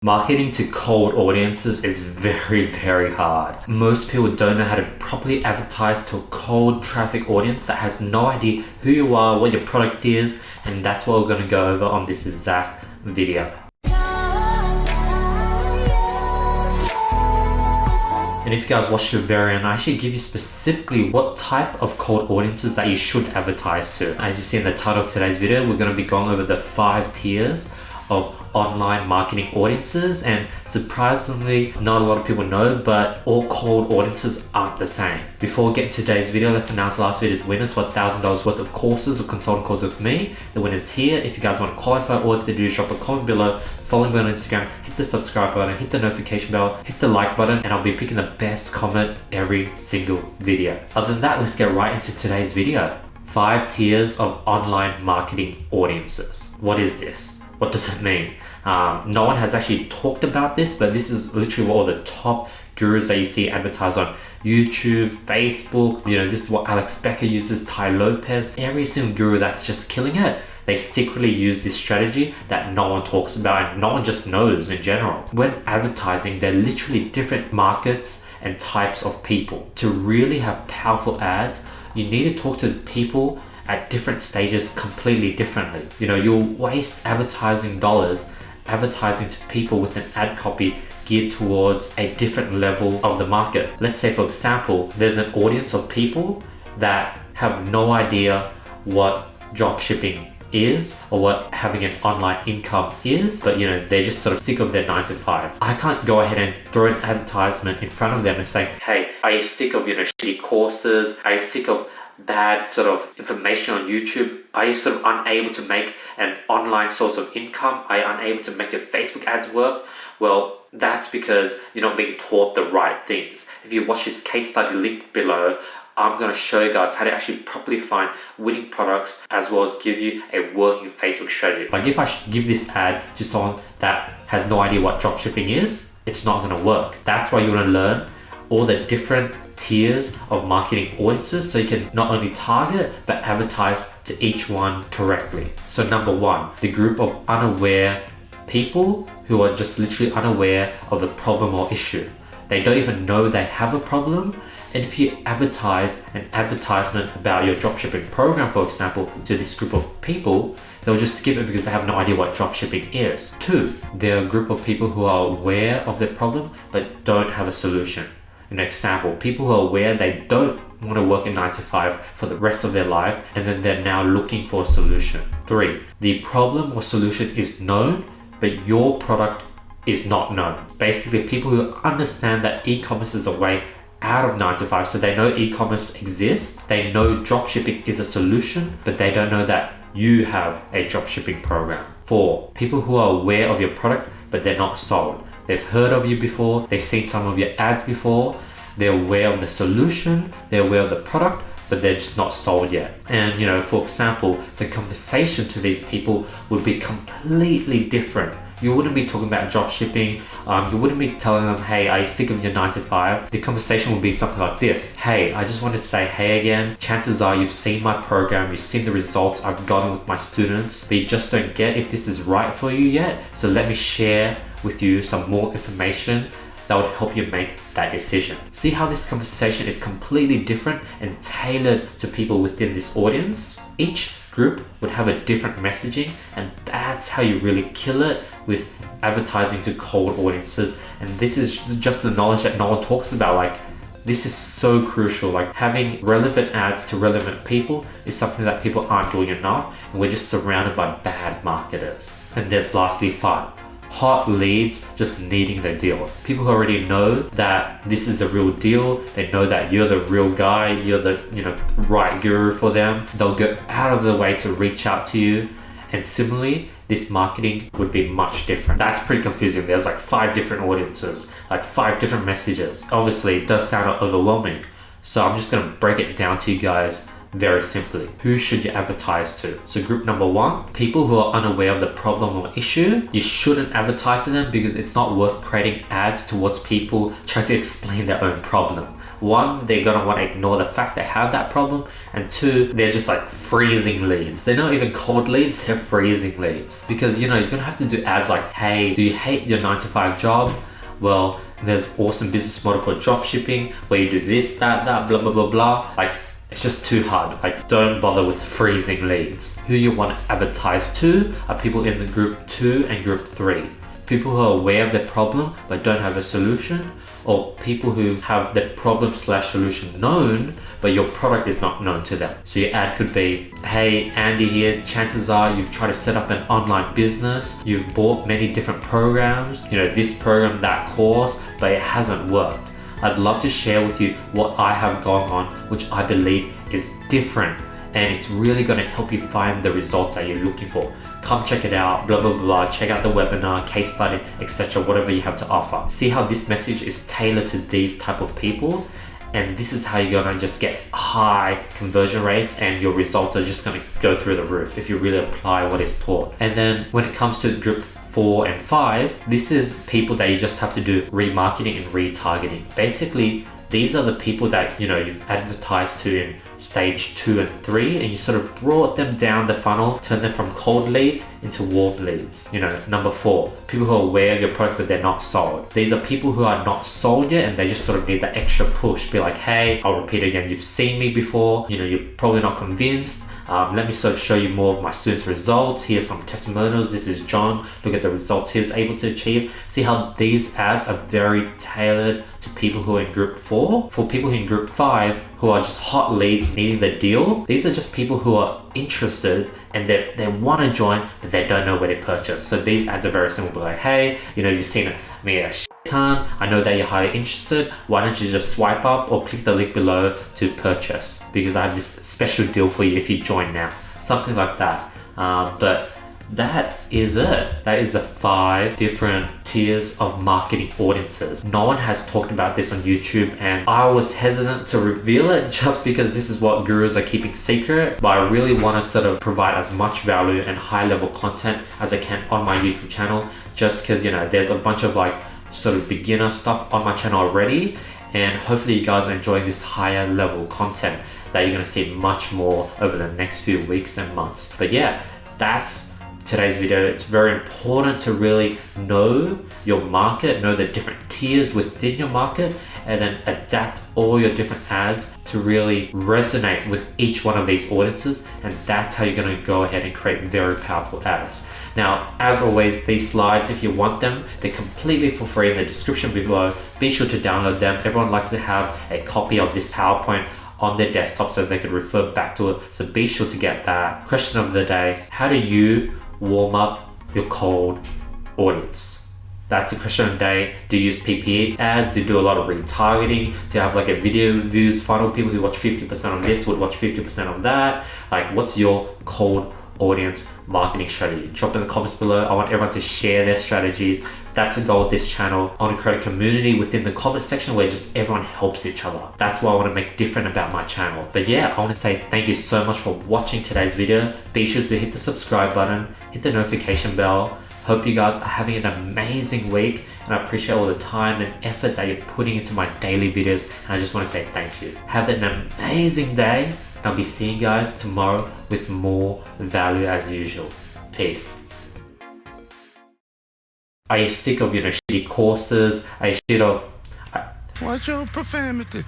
Marketing to cold audiences is very, very hard. Most people don't know how to properly advertise to a cold traffic audience that has no idea who you are, what your product is, and that's what we're going to go over on this exact video. And if you guys watch the very end, I actually give you specifically what type of cold audiences that you should advertise to. As you see in the title of today's video, we're going to be going over the 5 tiers of online marketing audiences, and surprisingly not a lot of people know, but all cold audiences aren't the same. Before we get into today's video, let's announce last video's winners for $1,000 worth of courses or consulting courses with me. The winner's here. If you guys want to qualify, all you have to do is drop a comment below, follow me on Instagram, hit the subscribe button, hit the notification bell, hit the like button, and I'll be picking the best comment every single video. Other than that, let's get right into today's video. 5 tiers of online marketing audiences. What is this? What does it mean? No one has actually talked about this, but this is literally what all the top gurus that you see advertise on YouTube, Facebook. You know, this is what Alex Becker uses, Tai Lopez. Every single guru that's just killing it, they secretly use this strategy that no one talks about and no one just knows in general. When advertising, they're literally different markets and types of people. To really have powerful ads, you need to talk to people at different stages completely differently. You know, you'll waste advertising dollars advertising to people with an ad copy geared towards a different level of the market. Let's say, for example, there's an audience of people that have no idea what drop shipping is or what having an online income is, but you know, they're just sort of sick of their 9 to 5. I can't go ahead and throw an advertisement in front of them and say, hey, are you sick of, shitty courses? Are you sick of bad sort of information on YouTube? Are you sort of unable to make an online source of income? Are you unable to make your Facebook ads work? Well, that's because you're not being taught the right things. If you watch this case study linked below, I'm going to show you guys how to actually properly find winning products as well as give you a working Facebook strategy. Like if I give this ad to someone that has no idea what dropshipping is, it's not going to work. That's why you want to learn all the different tiers of marketing audiences so you can not only target but advertise to each one correctly. So number 1, the group of unaware people who are just literally unaware of the problem or issue. They don't even know they have a problem, and if you advertise an advertisement about your dropshipping program, for example, to this group of people, they'll just skip it because they have no idea what dropshipping is. 2, they're a group of people who are aware of their problem but don't have a solution. An example, people who are aware they don't want to work in 9 to 5 for the rest of their life, and then they're now looking for a solution. 3, the problem or solution is known, but your product is not known. Basically, people who understand that e-commerce is a way out of 9 to 5, so they know e-commerce exists, they know dropshipping is a solution, but they don't know that you have a dropshipping program. 4, people who are aware of your product, but they're not sold. They've heard of you before, they've seen some of your ads before, they're aware of the solution, they're aware of the product, but they're just not sold yet. And for example, the conversation to these people would be completely different. You wouldn't be talking about dropshipping, you wouldn't be telling them, hey, are you sick of your 9 to 5? The conversation would be something like this. Hey, I just wanted to say hey again. Chances are you've seen my program, you've seen the results I've gotten with my students, but you just don't get if this is right for you yet. So let me share with you some more information that would help you make that decision. See how this conversation is completely different and tailored to people within this audience? Each group would have a different messaging, and that's how you really kill it with advertising to cold audiences. And this is just the knowledge that no one talks about. Like, this is so crucial. Like, having relevant ads to relevant people is something that people aren't doing enough, and we're just surrounded by bad marketers. And there's lastly 5, hot leads just needing the deal. People who already know that this is the real deal, they know that you're the real guy, you're the right guru for them. They'll go out of their way to reach out to you. And similarly, this marketing would be much different. That's pretty confusing. There's like 5 different audiences, like 5 different messages. Obviously, it does sound overwhelming. So I'm just gonna break it down to you guys very simply. Who should you advertise to? So group number 1, people who are unaware of the problem or issue. You shouldn't advertise to them because it's not worth creating ads towards people trying to explain their own problem. one, they're gonna want to ignore the fact they have that problem, and two, they're just like freezing leads. They're not even cold leads, they're freezing leads. Because you're gonna have to do ads like, hey, do you hate your 9 to 5 job? Well, there's awesome business model called dropshipping where you do this, that, blah, blah, blah, blah. Like, it's just too hard. Like, don't bother with freezing leads. Who you want to advertise to are people in the group 2 and group 3. People who are aware of their problem but don't have a solution, or people who have the problem/solution known but your product is not known to them. So your ad could be, hey, Andy here, chances are you've tried to set up an online business, you've bought many different programs, this program, that course, but it hasn't worked. I'd love to share with you what I have going on, which I believe is different, and it's really going to help you find the results that you're looking for. Come check it out, blah, blah, blah, check out the webinar, case study, etc., whatever you have to offer. See how this message is tailored to these type of people, and this is how you're gonna just get high conversion rates, and your results are just gonna go through the roof if you really apply what is taught. And then when it comes to group 4 and 5, this is people that you just have to do remarketing and retargeting. Basically, these are the people that you've advertised to in stage 2 and 3, and you sort of brought them down the funnel, turn them from cold leads into warm leads. Number 4, people who are aware of your product but they're not sold. These are people who are not sold yet and they just sort of need that extra push. Be like, hey, I'll repeat again, you've seen me before, you're probably not convinced. Let me sort of show you more of my students' results. Here's some testimonials. This is John. Look at the results he's able to achieve. See how these ads are very tailored to people who are in group 4. For people in group 5 who are just hot leads needing the deal, these are just people who are interested and they want to join but they don't know where to purchase. So these ads are very simple. Like, hey, you've seen me a ton. I know that you're highly interested. Why don't you just swipe up or click the link below to purchase, because I have this special deal for you if you join now. Something like that. But that is it. That is the 5 different tiers of marketing audiences. No one has talked about this on YouTube, and I was hesitant to reveal it just because this is what gurus are keeping secret. But I really want to sort of provide as much value and high level content as I can on my YouTube channel, just because there's a bunch of like sort of beginner stuff on my channel already, and hopefully you guys are enjoying this higher level content that you're going to see much more over the next few weeks and months. But yeah, that's today's video. It's very important to really know your market, know the different tiers within your market, and then adapt all your different ads to really resonate with each one of these audiences, and that's how you're going to go ahead and create very powerful ads. Now, as always, these slides, if you want them, they're completely for free in the description below. Be sure to download them. Everyone likes to have a copy of this PowerPoint on their desktop so they can refer back to it. So be sure to get that. Question of the day: how do you warm up your cold audience? That's the question of the day. Do you use PPC ads? Do you do a lot of retargeting? Do you have like a video views funnel? People who watch 50% of this would watch 50% of that. Like, what's your cold audience marketing strategy? Drop in the comments below. I want everyone to share their strategies. That's the goal of this channel. I want to create a community within the comment section where just everyone helps each other. That's what I want to make different about my channel. But yeah, I want to say thank you so much for watching today's video. Be sure to hit the subscribe button, hit the notification bell. Hope you guys are having an amazing week, and I appreciate all the time and effort that you're putting into my daily videos, and I just want to say thank you. Have an amazing day, and I'll be seeing you guys tomorrow with more value as usual. Peace. Are you sick of shitty courses? Are you sick of... Watch your profanity.